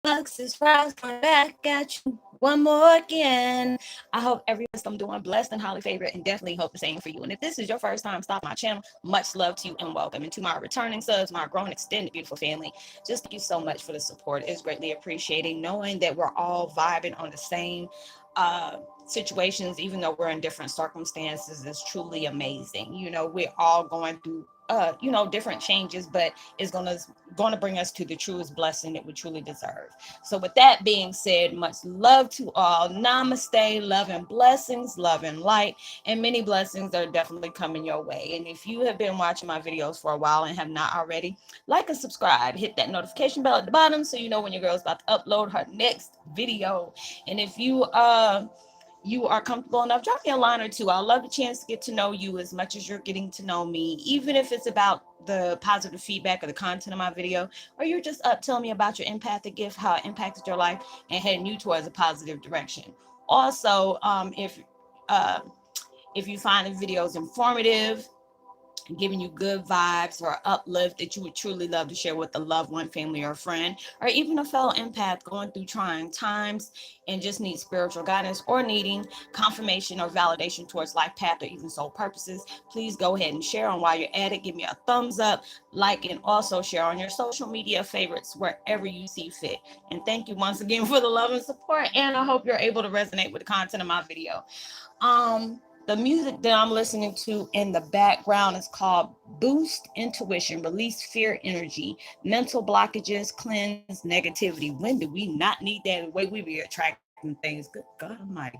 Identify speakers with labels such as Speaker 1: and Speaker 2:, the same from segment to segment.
Speaker 1: Bucks is fries coming back at you one more again. I hope everyone's I'm doing blessed and highly favored, and definitely hope the same for you. And if this is your first time stopping my channel, much love to you and welcome. And to my returning subs, my growing extended beautiful family, just thank you so much for the support. It's greatly appreciating knowing that we're all vibing on the same situations, even though we're in different circumstances, is truly amazing. We're all going through different changes, but it's gonna bring us to the truest blessing that we truly deserve. So with that being said, much love to all. Namaste, love and blessings, love and light, and many blessings are definitely coming your way. And if you have been watching my videos for a while and have not already, like and subscribe, hit that notification bell at the bottom so you know when your girl's about to upload her next video. And if you are comfortable enough, drop me a line or two. I love the chance to get to know you as much as you're getting to know me, even if it's about the positive feedback or the content of my video, or you're just up telling me about your empathic gift, how it impacted your life and heading you towards a positive direction. Also, uh, if you find the videos informative, giving you good vibes or uplift that you would truly love to share with a loved one, family, or friend, or even a fellow empath going through trying times and just need spiritual guidance or needing confirmation or validation towards life path or even soul purposes, please go ahead and share on while you're at it. Give me a thumbs up, like, and also share on your social media favorites wherever you see fit. And thank you once again for the love and support. And I hope you're able to resonate with the content of my video. The music that I'm listening to in the background is called Boost Intuition, Release Fear Energy, Mental Blockages, Cleanse Negativity. When do we not need that? The way we be attracting things. Good God Almighty.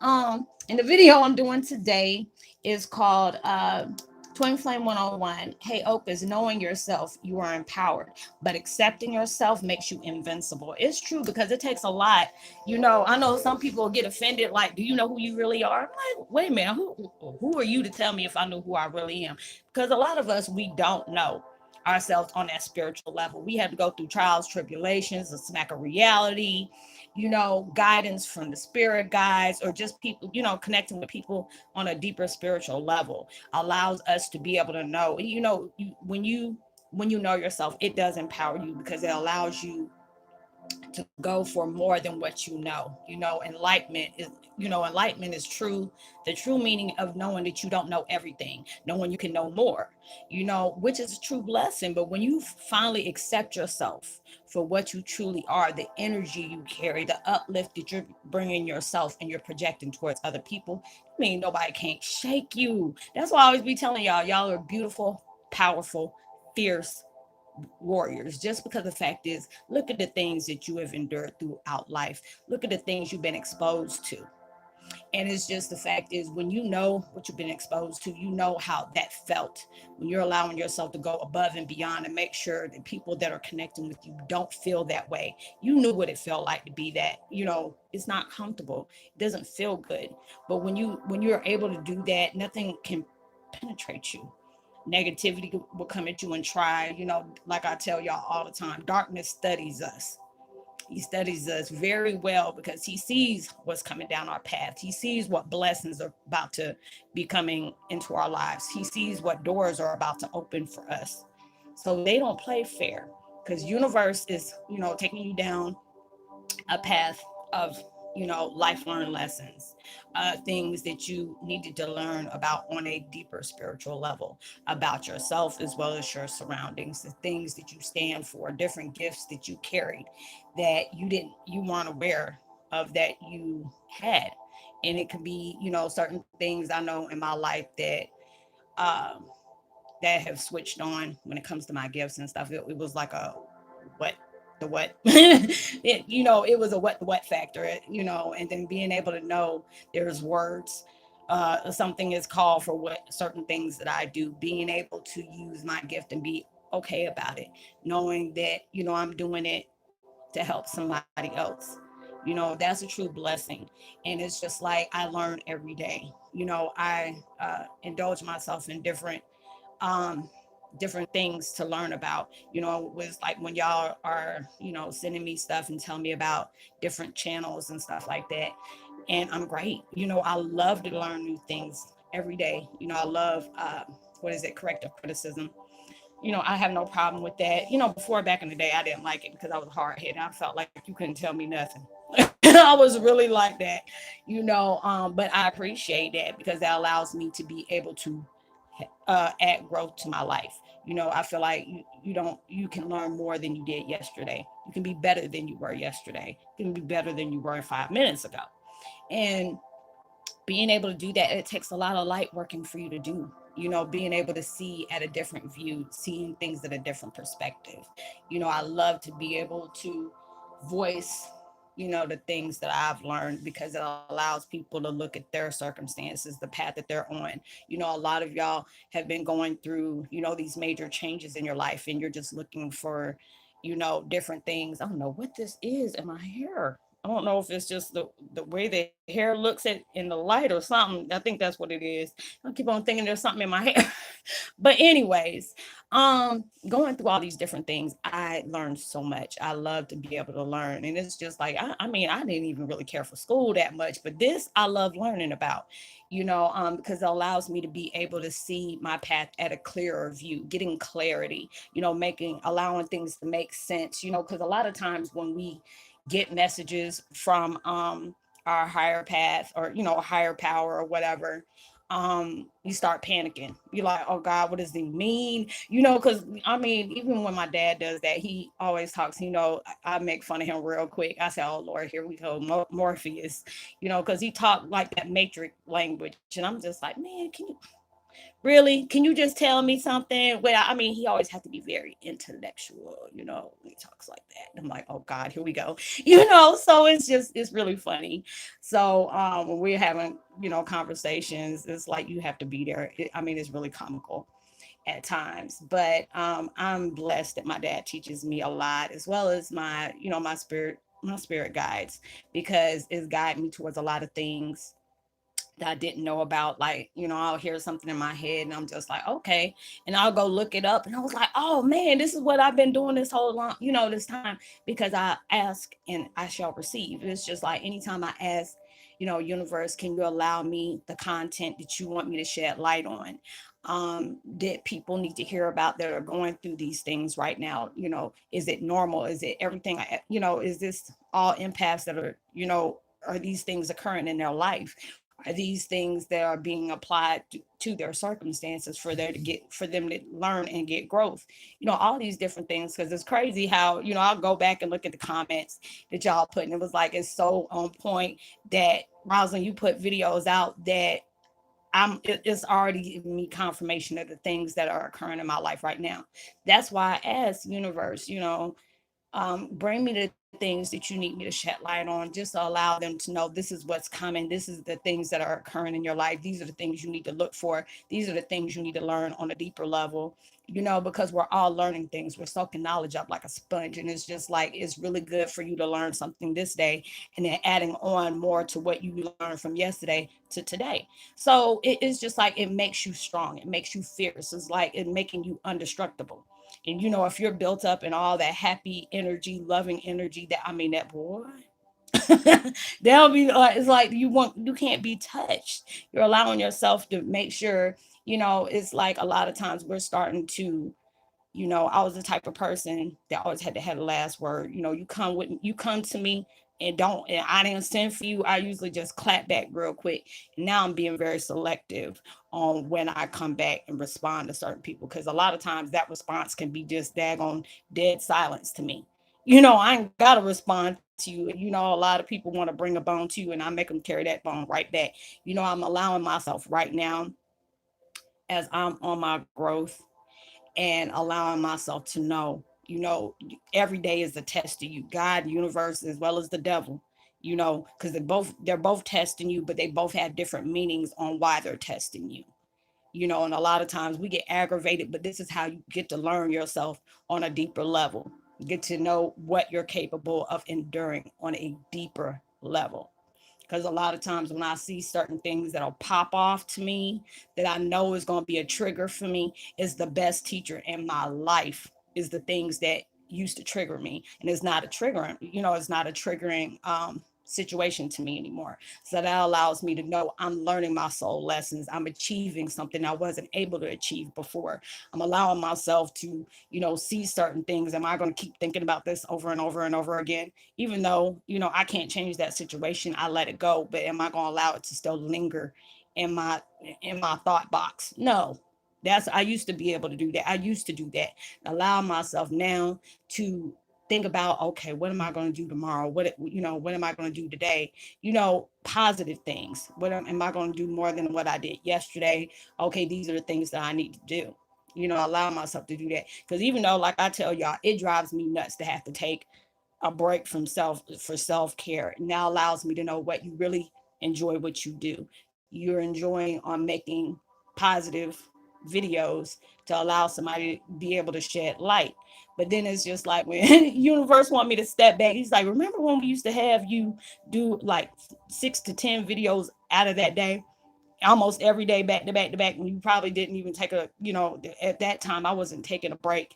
Speaker 1: And the video I'm doing today is called Twin Flame 101. Heyoka is knowing yourself, you are empowered, but accepting yourself makes you invincible. It's true because it takes a lot. I know some people get offended, like, do you know who you really are? I'm like, wait a minute, who are you to tell me if I know who I really am? Because a lot of us, we don't know ourselves on that spiritual level. We have to go through trials, tribulations, a smack of reality, guidance from the spirit guides, or just people, connecting with people on a deeper spiritual level allows us to be able to know, when you know yourself, it does empower you because it allows you to go for more than what you know. Enlightenment is true. The true meaning of knowing that you don't know everything, knowing you can know more, which is a true blessing. But when you finally accept yourself for what you truly are, the energy you carry, the uplift that you're bringing yourself and you're projecting towards other people, I mean, nobody can't shake you. That's why I always be telling y'all are beautiful, powerful, fierce warriors. Just because the fact is, look at the things that you have endured throughout life. Look at the things you've been exposed to. And it's just the fact is, when you know what you've been exposed to, you know how that felt. When you're allowing yourself to go above and beyond and make sure that people that are connecting with you don't feel that way. You knew what it felt like to be that. It's not comfortable. It doesn't feel good. But when you're able to do that, nothing can penetrate you. Negativity will come at you and try, like I tell y'all all the time, darkness studies us. He studies us very well because he sees what's coming down our path. He sees what blessings are about to be coming into our lives. He sees what doors are about to open for us. So they don't play fair, because universe is, taking you down a path of, life learned lessons, things that you needed to learn about on a deeper spiritual level, about yourself as well as your surroundings, the things that you stand for, different gifts that you carried that you weren't aware of that you had. And it could be, certain things I know in my life um, that have switched on when it comes to my gifts and stuff. It was like a what the what it was a what the what factor, and then being able to know there's words. Something is called for what certain things that I do, being able to use my gift and be okay about it, knowing that, I'm doing it to help somebody else. That's a true blessing. And it's just like I learn every day. I indulge myself in um different things to learn about. Was like when y'all are, sending me stuff and telling me about different channels and stuff like that. And I'm great. I love to learn new things every day. I love what is it, corrective criticism. I have no problem with that. Before, back in the day, I didn't like it because I was hard headed. I felt like you couldn't tell me nothing. I was really like that, but I appreciate that because that allows me to be able to add growth to my life. I feel like you can learn more than you did yesterday. You can be better than you were yesterday. You can be better than you were 5 minutes ago. And being able to do that, it takes a lot of light working for you to do. Being able to see at a different view, seeing things at a different perspective. I love to be able to voice the things that I've learned because it allows people to look at their circumstances, the path that they're on. A lot of y'all have been going through these major changes in your life, and you're just looking for different things. I don't know what this is in my hair. I don't know if it's just the way the hair looks at in the light or something. I think that's what it is. I keep on thinking there's something in my hair. But anyways, going through all these different things, I learned so much. I love to be able to learn. And it's just like I mean, I didn't even really care for school that much, but this I love learning about, because it allows me to be able to see my path at a clearer view, getting clarity, allowing things to make sense, because a lot of times when we get messages from our higher path or a higher power or whatever, you start panicking. You're like, oh God, what does he mean? Because I mean, even when my dad does that, he always talks, I make fun of him real quick. I say, oh Lord, here we go, Morpheus, because he talked like that matrix language, and I'm just like, man, really, can you just tell me something? Well, I mean, he always has to be very intellectual, when he talks like that. I'm like, oh God, here we go. So it's really funny. So when we're having, conversations, it's like you have to be there. I mean, it's really comical at times, but I'm blessed that my dad teaches me a lot, as well as my spirit guides, because it's guided me towards a lot of things that I didn't know about. Like, I'll hear something in my head and I'm just like, okay. And I'll go look it up. And I was like, oh man, this is what I've been doing this whole long, this time, because I ask and I shall receive. It's just like anytime I ask, universe, can you allow me the content that you want me to shed light on? That people need to hear about that are going through these things right now. Is it normal? Is it everything? Is this all empaths that are these things occurring in their life? Are these things that are being applied to their circumstances for them to learn and get growth? All these different things, because it's crazy how I'll go back and look at the comments that y'all put, and it was like it's so on point that Roslynn, you put videos out that it's already giving me confirmation of the things that are occurring in my life right now. That's why I asked universe, bring me the things that you need me to shed light on, just to allow them to know this is what's coming. This is the things that are occurring in your life. These are the things you need to look for. These are the things you need to learn on a deeper level, because we're all learning things. We're soaking knowledge up like a sponge. And it's just like, it's really good for you to learn something this day and then adding on more to what you learned from yesterday to today. So it's just like, it makes you strong. It makes you fierce. It's like it making you indestructible. And if you're built up in all that happy energy, loving energy, that I mean, that boy, that'll be like, it's like you can't be touched. You're allowing yourself to make sure, it's like a lot of times we're starting to, I was the type of person that always had to have the last word. You come to me and I didn't send for you. I usually just clap back real quick. And now I'm being very selective on when I come back and respond to certain people, because a lot of times that response can be just daggone dead silence to me. I ain't gotta respond to you. A lot of people want to bring a bone to you, and I make them carry that bone right back. I'm allowing myself right now, as I'm on my growth, and allowing myself to know, every day is a test to you, God, universe, as well as the devil, because they're both testing you, but they both have different meanings on why they're testing you. And a lot of times we get aggravated, but this is how you get to learn yourself on a deeper level, get to know what you're capable of enduring on a deeper level. Because a lot of times when I see certain things that'll pop off to me, that I know is going to be a trigger for me, is the best teacher in my life, is the things that used to trigger me. And it's not a triggering, it's not a triggering situation to me anymore. So that allows me to know I'm learning my soul lessons. I'm achieving something I wasn't able to achieve before. I'm allowing myself to, see certain things. Am I going to keep thinking about this over and over and over again? Even though, I can't change that situation, I let it go. But am I going to allow it to still linger in my thought box? No. I used to be able to do that. I used to do that. Allow myself now to think about, okay, what am I going to do tomorrow? What am I going to do today? Positive things. Am I going to do more than what I did yesterday? Okay, these are the things that I need to do. Allow myself to do that. Because even though, like I tell y'all, it drives me nuts to have to take a break from self-care. It now allows me to know what you really enjoy, what you do. You're enjoying on making positive videos to allow somebody to be able to shed light. But then it's just like when universe want me to step back, he's like, remember when we used to have you do like 6 to 10 videos out of that day, almost every day, back to back to back, and you probably didn't even take at that time I wasn't taking a break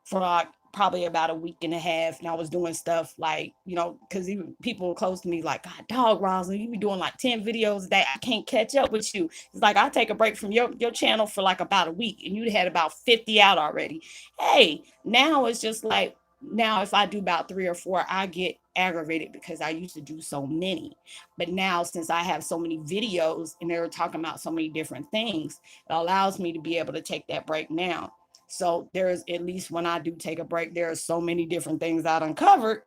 Speaker 1: for like probably about a week and a half. And I was doing stuff like, because even people close to me like, God, dog, Roslynn, you be doing like 10 videos that I can't catch up with you. It's like I take a break from your channel for like about a week and you had about 50 out already. Hey, now it's just like, now if I do about 3 or 4, I get aggravated because I used to do so many. But now since I have so many videos and they were talking about so many different things, it allows me to be able to take that break now. So there's, at least when I do take a break, there are so many different things I've uncovered.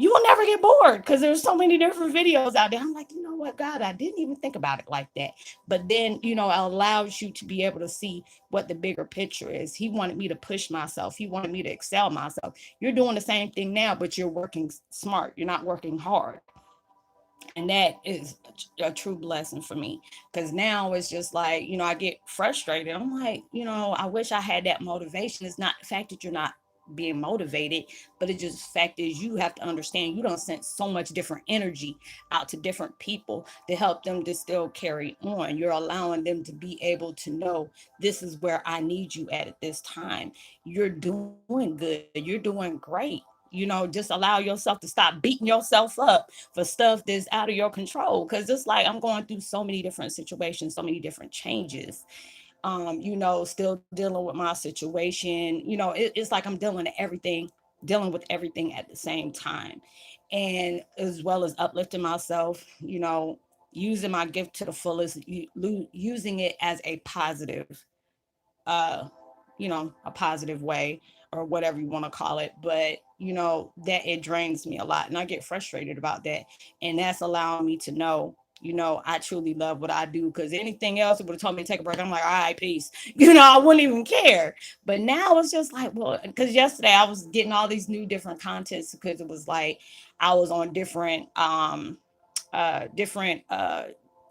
Speaker 1: You will never get bored because there's so many different videos out there. I'm like, you know what, God, I didn't even think about it like that. But then, it allows you to be able to see what the bigger picture is. He wanted me to push myself. He wanted me to excel myself. You're doing the same thing now, but you're working smart. You're not working hard. And that is a true blessing for me, because now it's just like, I get frustrated. I'm like, I wish I had that motivation. It's not the fact that you're not being motivated, but it's just the fact is you have to understand you don't send so much different energy out to different people to help them to still carry on. You're allowing them to be able to know this is where I need you at this time. You're doing good, you're doing great. Just allow yourself to stop beating yourself up for stuff that's out of your control. Because it's like I'm going through so many different situations, so many different changes. Still dealing with my situation. It's like I'm dealing with everything at the same time. And as well as uplifting myself, using my gift to the fullest, using it as a positive uh, a positive way or whatever you want to call it. But, that it drains me a lot and I get frustrated about that. And that's allowing me to know, I truly love what I do, because anything else would have told me to take a break. I'm like, all right, peace. I wouldn't even care. But now it's just like, well, because yesterday I was getting all these new different contents because it was like I was on different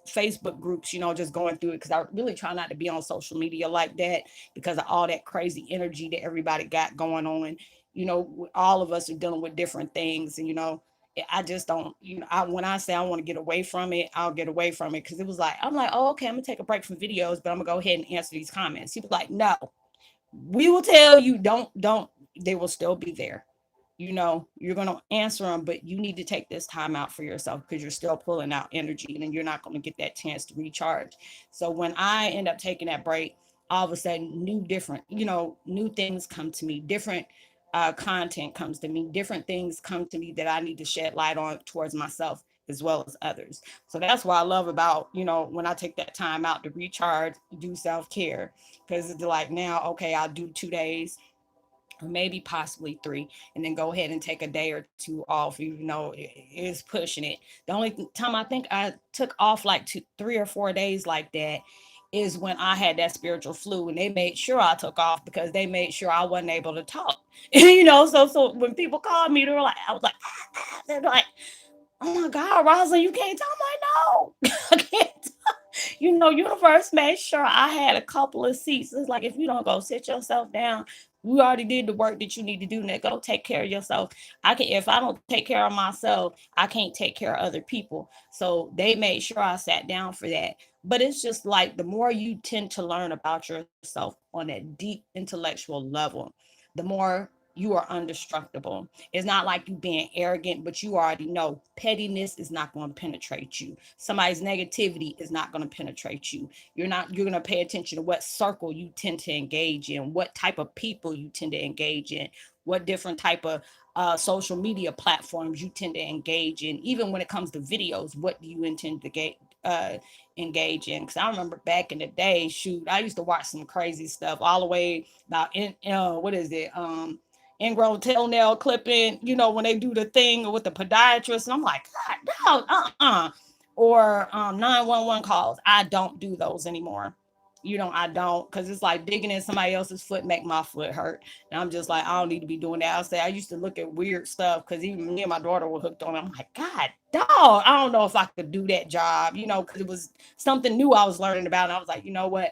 Speaker 1: Facebook groups, just going through it, because I really try not to be on social media like that because of all that crazy energy that everybody got going on. All of us are dealing with different things, and I just don't, when I say I want to get away from it, I'll get away from it, because it was like, I'm like, oh, okay, I'm gonna take a break from videos, but I'm gonna go ahead and answer these comments. He was like, no, we will tell you, don't, they will still be there. You're going to answer them, but you need to take this time out for yourself because you're still pulling out energy and you're not going to get that chance to recharge. So when I end up taking that break, all of a sudden new things come to me, different content comes to me, different things come to me that I need to shed light on towards myself as well as others. So that's what I love about, when I take that time out to recharge, do self-care, because it's like, now, okay, I'll do 2 days or maybe possibly 3, and then go ahead and take a day or 2 off. It is pushing it. The only time I think I took off like 3 or 4 days like that is when I had that spiritual flu, and they made sure I took off because they made sure I wasn't able to talk. So when people called me, they were like, I was like, they're like, oh my God, Roslynn, you can't talk. I'm like, no, I can't. Universe made sure I had a couple of seats. It's like, if you don't go sit yourself down, you already did the work that you need to do. Now go take care of yourself. If I don't take care of myself, I can't take care of other people. So they made sure I sat down for that. But it's just like the more you tend to learn about yourself on that deep intellectual level, the more you are indestructible. It's not like you being arrogant, but you already know pettiness is not going to penetrate you. Somebody's negativity is not going to penetrate you. You're going to pay attention to what circle you tend to engage in, what type of people you tend to engage in, what different type of social media platforms you tend to engage in. Even when it comes to videos, what do you intend to uh, engage in? Because I remember back in the day, shoot, I used to watch some crazy stuff all the way about what is it? Ingrown toenail clipping, when they do the thing with the podiatrist. And I'm like, God, no, Or 911 calls. I don't do those anymore. I don't, because it's like digging in somebody else's foot make my foot hurt. And I'm just like, I don't need to be doing that. I used to look at weird stuff because even me and my daughter were hooked on it. I'm like, God, dog, I don't know if I could do that job, because it was something new I was learning about. And I was like, you know what?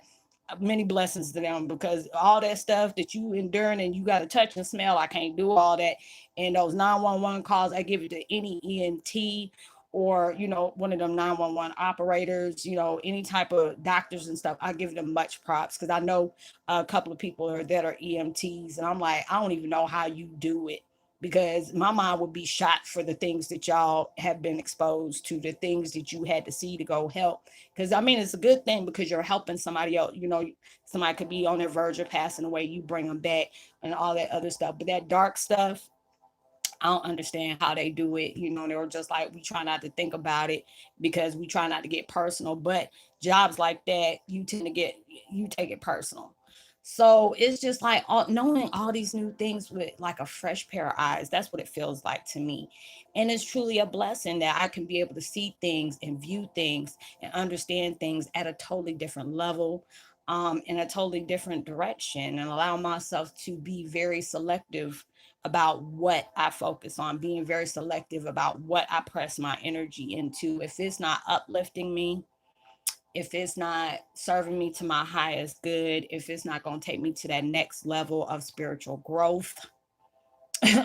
Speaker 1: Many blessings to them, because all that stuff that you enduring and you got to touch and smell, I can't do all that. And those 911 calls, I give it to any EMT or one of them 911 operators, any type of doctors and stuff. I give them much props, because I know a couple of people that are EMTs, and I'm like, I don't even know how you do it, because my mind would be shot for the things that y'all have been exposed to, the things that you had to see to go help. Because I mean, it's a good thing, because you're helping somebody else. Somebody could be on their verge of passing away, you bring them back and all that other stuff. But that dark stuff, I don't understand how they do it. They were just like, we try not to think about it because we try not to get personal. But jobs like that, you take it personal. So it's just like knowing all these new things with like a fresh pair of eyes. That's what it feels like to me. And it's truly a blessing that I can be able to see things and view things and understand things at a totally different level, in a totally different direction, and allow myself to be very selective about what I focus on, being very selective about what I press my energy into. If it's not uplifting me, if it's not serving me to my highest good, if it's not going to take me to that next level of spiritual growth,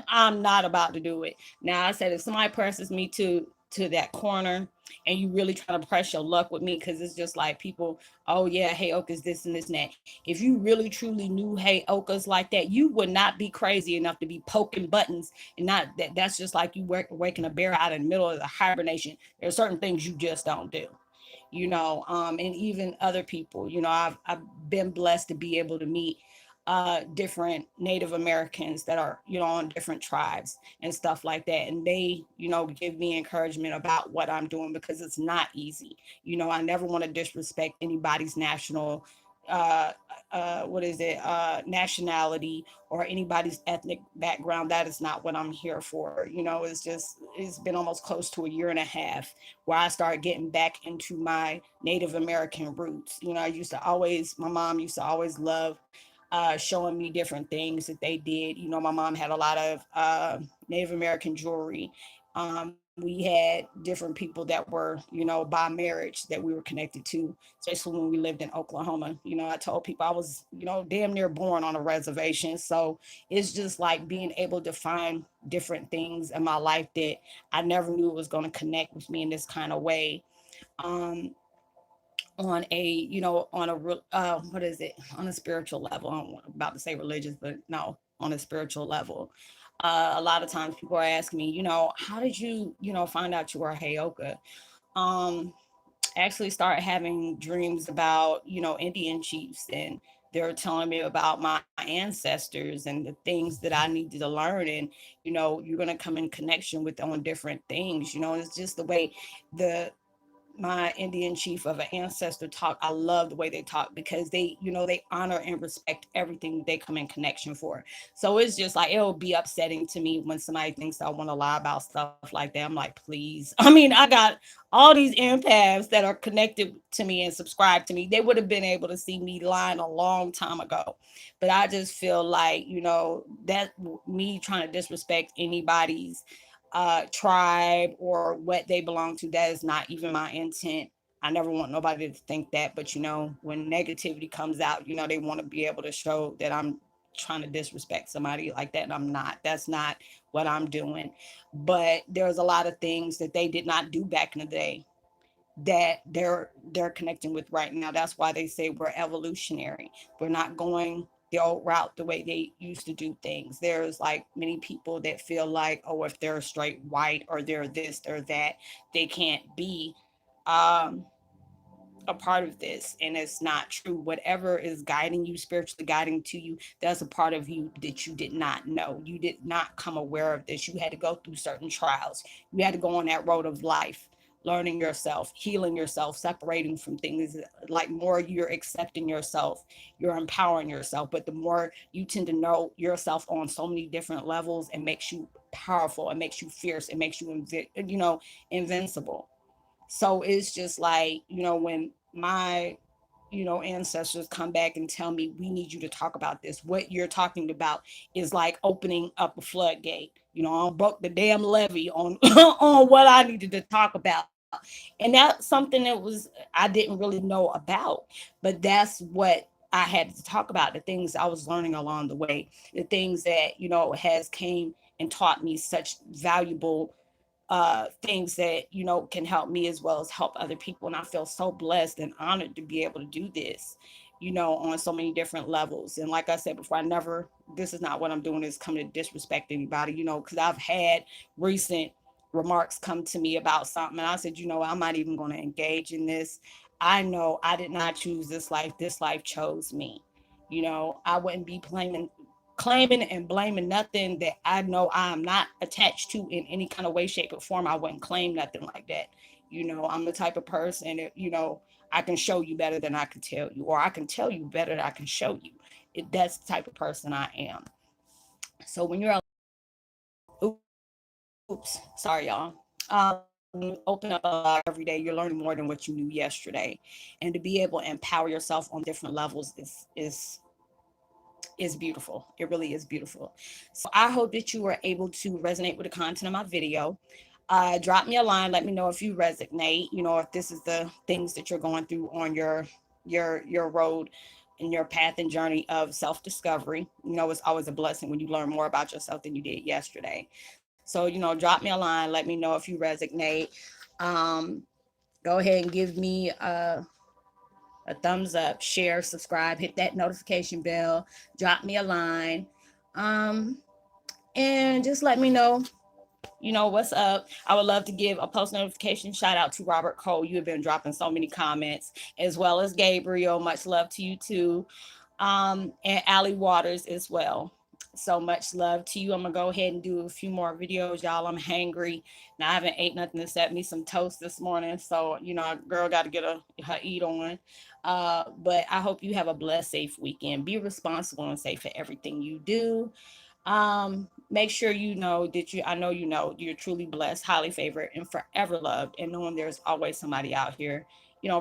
Speaker 1: I'm not about to do it. Now, I said, if somebody presses me to that corner and you really trying to press your luck with me, because it's just like people, oh yeah, Heyoka's this and this and that. If you really truly knew Heyoka's like that, you would not be crazy enough to be poking buttons. And not that's just like you waking a bear out in the middle of the hibernation. There are certain things you just don't do. And even other people, I've been blessed to be able to meet different Native Americans that are, on different tribes and stuff like that. And they, give me encouragement about what I'm doing, because it's not easy. I never want to disrespect anybody's uh, what is it, nationality, or anybody's ethnic background. That is not what I'm here for. It's been almost close to a year and a half where I started getting back into my Native American roots. My mom used to always love showing me different things that they did. My mom had a lot of Native American jewelry. We had different people that were, by marriage that we were connected to, especially when we lived in Oklahoma. I told people I was, damn near born on a reservation. So it's just like being able to find different things in my life that I never knew it was going to connect with me in this kind of way. Um, on a on a what is it, on a spiritual level. I'm about to say religious, but no, on a spiritual level. A lot of times people are asking me, how did you find out you were a Heyoka? um Actually started having dreams about Indian chiefs, and they were telling me about my ancestors and the things that I needed to learn. And you're going to come in connection with on different things. It's just the way the my Indian chief of an ancestor talk. I love the way they talk, because they honor and respect everything they come in connection for. So it's just like, it'll be upsetting to me when somebody thinks I want to lie about stuff like that. I'm like, please. I mean, I got all these empaths that are connected to me and subscribe to me. They would have been able to see me lying a long time ago. But I just feel like, that me trying to disrespect anybody's tribe or what they belong to, that is not even my intent. I never want nobody to think that. But when negativity comes out, they want to be able to show that I'm trying to disrespect somebody like that, and I'm not. That's not what I'm doing. But there's a lot of things that they did not do back in the day that they're connecting with right now. That's why they say we're evolutionary. We're not going the old route, the way they used to do things. There's like many people that feel like, oh, if they're straight white or they're this or that, they can't be um a part of this, and it's not true. Whatever is guiding you, spiritually guiding to you, that's a part of you that you did not know. You did not come aware of this. You had to go through certain trials. You had to go on that road of life, learning yourself, healing yourself, separating from things. Like, more you're accepting yourself, you're empowering yourself, but the more you tend to know yourself on so many different levels, it makes you powerful, it makes you fierce, it makes you invincible. So it's just like, when my, ancestors come back and tell me, we need you to talk about this. What you're talking about is like opening up a floodgate. I broke the damn levee on on what I needed to talk about. And that's something that I didn't really know about, but that's what I had to talk about, the things I was learning along the way, the things that, has came and taught me such valuable things that can help me as well as help other people. And I feel so blessed and honored to be able to do this, on so many different levels. And like I said before, this is not what I'm doing, is coming to disrespect anybody, because I've had recent remarks come to me about something, and I said, I'm not even going to engage in this. I know I did not choose this life. This life chose me. I wouldn't be claiming and blaming nothing that I know I am not attached to in any kind of way, shape, or form. I wouldn't claim nothing like that. I'm the type of person that, I can show you better than I can tell you, or I can tell you better than I can show you. That's the type of person I am. So when you're, oops, sorry, y'all. When you open up a lot every day, you're learning more than what you knew yesterday. And to be able to empower yourself on different levels is beautiful. It really is beautiful. So I hope that you were able to resonate with the content of my video. Drop me a line. Let me know if you resonate. If this is the things that you're going through on your road and your path and journey of self-discovery. It's always a blessing when you learn more about yourself than you did yesterday. So, drop me a line. Let me know if you resonate. Um, Go ahead and give me a thumbs up, share, subscribe, hit that notification bell, drop me a line, um, and just let me know, what's up. I would love to give a post notification shout out to Robert Cole. You have been dropping so many comments, as well as Gabriel. Much love to you too. And Allie Waters as well. So much love to you. I'm gonna go ahead and do a few more videos, y'all. I'm hangry. Now I haven't ate nothing to set me some toast this morning. So, girl got to get her eat on. But I hope you have a blessed, safe weekend. Be responsible and safe for everything you do. Make sure you know that I know you're truly blessed, highly favored, and forever loved, and knowing there's always somebody out here,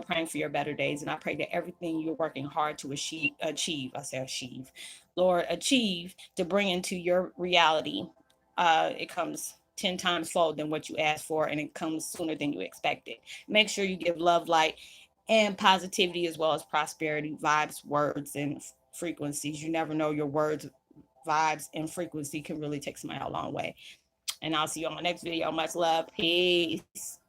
Speaker 1: praying for your better days. And I pray that everything you're working hard to achieve to bring into your reality, it comes 10 times fold than what you asked for, and it comes sooner than you expected. Make sure you give love, light, and positivity, as well as prosperity, vibes, words, and frequencies. You never know, your words, vibes, and frequency can really take somebody a long way. And I'll see you on my next video. Much love. Peace.